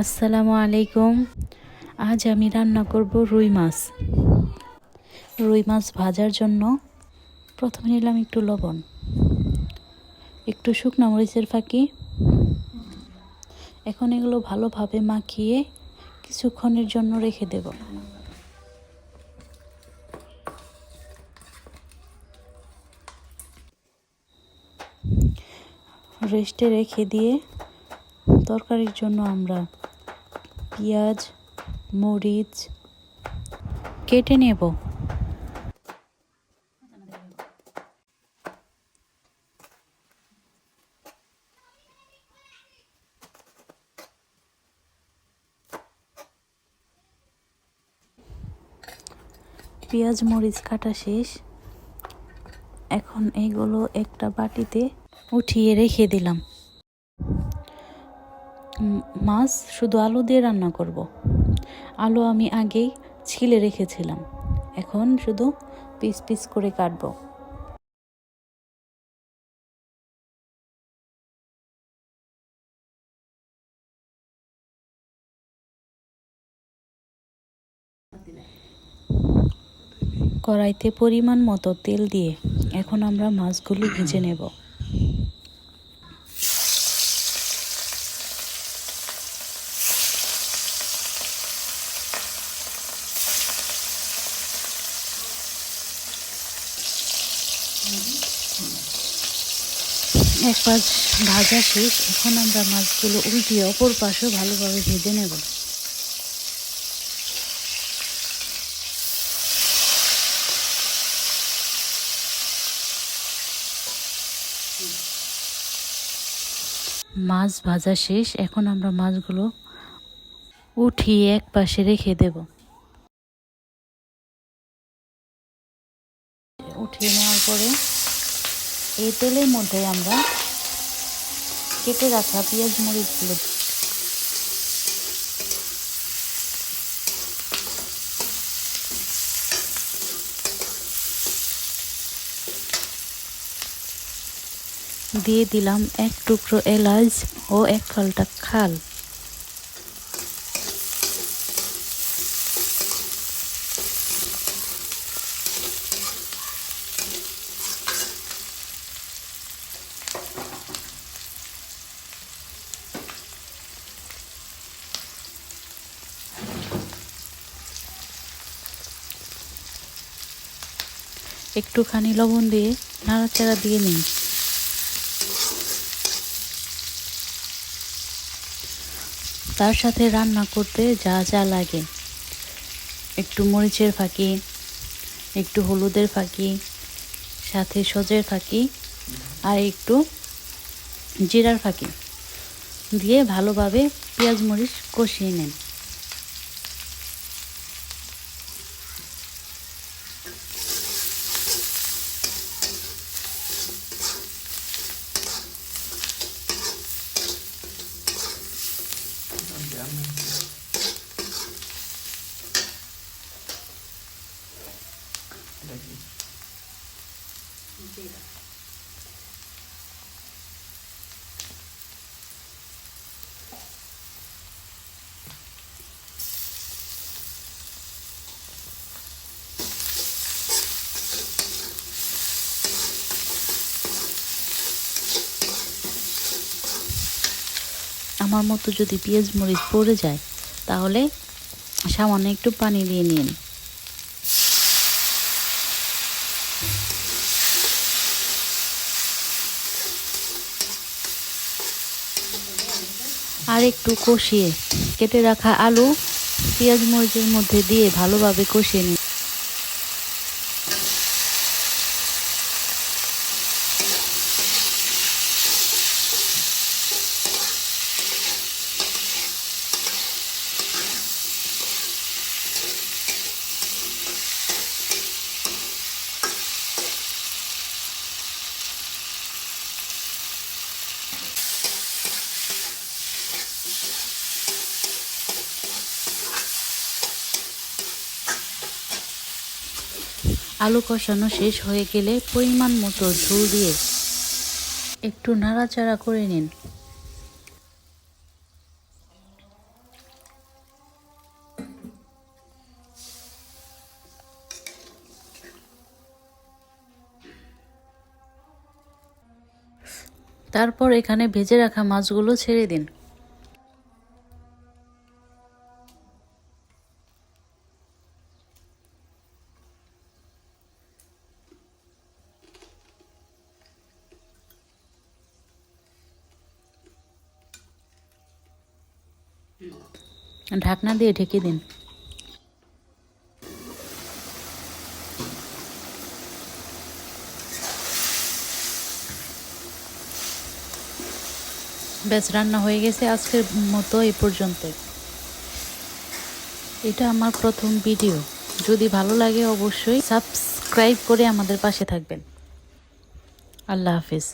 আসসালামু আলাইকুম। আজ আমি রান্না করব রুই মাছ। রুই মাছ ভাজার জন্য প্রথমে নিলাম একটু লবণ, একটু শুকনো মরিচের ফাঁকি। এখন এগুলো ভালোভাবে মাখিয়ে কিছুক্ষণের জন্য রেখে দেব। রেস্টে রেখে দিয়ে তরকারির জন্য আমরা পেঁয়াজ, মরিচ কেটে নেব। পেঁয়াজ মরিচ কাটা শেষ। এখন এইগুলো একটা বাটিতে উঠিয়ে রেখে দিলাম। মাছ শুধু আলু দিয়ে রান্না করব। আলু আমি আগেই ছিলে রেখেছিলাম, এখন শুধু পিস পিস করে কাটবো। কড়াইতে পরিমাণ মতো তেল দিয়ে এখন আমরা মাছগুলো ভেজে নেব। এক পাশ ভাজা শেষ। এখন আমরা মাছগুলো উল্টিয়ে অপর পাশেও ভালোভাবে ভেজে নেব। মাছ ভাজা শেষ। এখন আমরা মাছগুলো উঠিয়ে এক পাশে রেখে দেব। উঠিয়ে নেওয়ার পরে এই তেলের মধ্যে আমরা কেটে রাখা পেঁয়াজ মরিচগুলো দিয়ে দিলাম, এক টুকরো এলাচ ও এক ফালটা খাল। একটুখানি লবণ দিয়ে নাড়াচাড়া দিয়ে নিন। তার সাথে রান্না করতে যা যা লাগে, একটু মরিচের ফাঁকি, একটু হলুদের ফাঁকি, সাথে সজের ফাঁকি আর একটু জিরার ফাঁকি দিয়ে ভালোভাবে পেঁয়াজ মরিচ কষিয়ে নেন। আমার মতো যদি পেঁয়াজ মরিচ পড়ে যায় তাহলে সামান্য একটু পানি দিয়ে নিন। আর একটু কষিয়ে কেটে রাখা আলু পেঁয়াজ মরিচের মধ্যে দিয়ে ভালোভাবে কষিয়ে নিন। আলু কষানো শেষ হয়ে গেলে পরিমাণ মতো ঝোল দিয়ে একটু নাড়াচাড়া করে নিন। তারপর এখানে ভেজে রাখা মাছগুলো ছেড়ে দিন। ঢাকনা দিয়ে ঢেকে দিন। ব্যাস, রান্না হয়ে গেছে। আজকের মতো এই পর্যন্তই। এটা আমার প্রথম ভিডিও। যদি ভালো লাগে অবশ্যই সাবস্ক্রাইব করে আমাদের পাশে থাকবেন। আল্লাহ হাফিজ।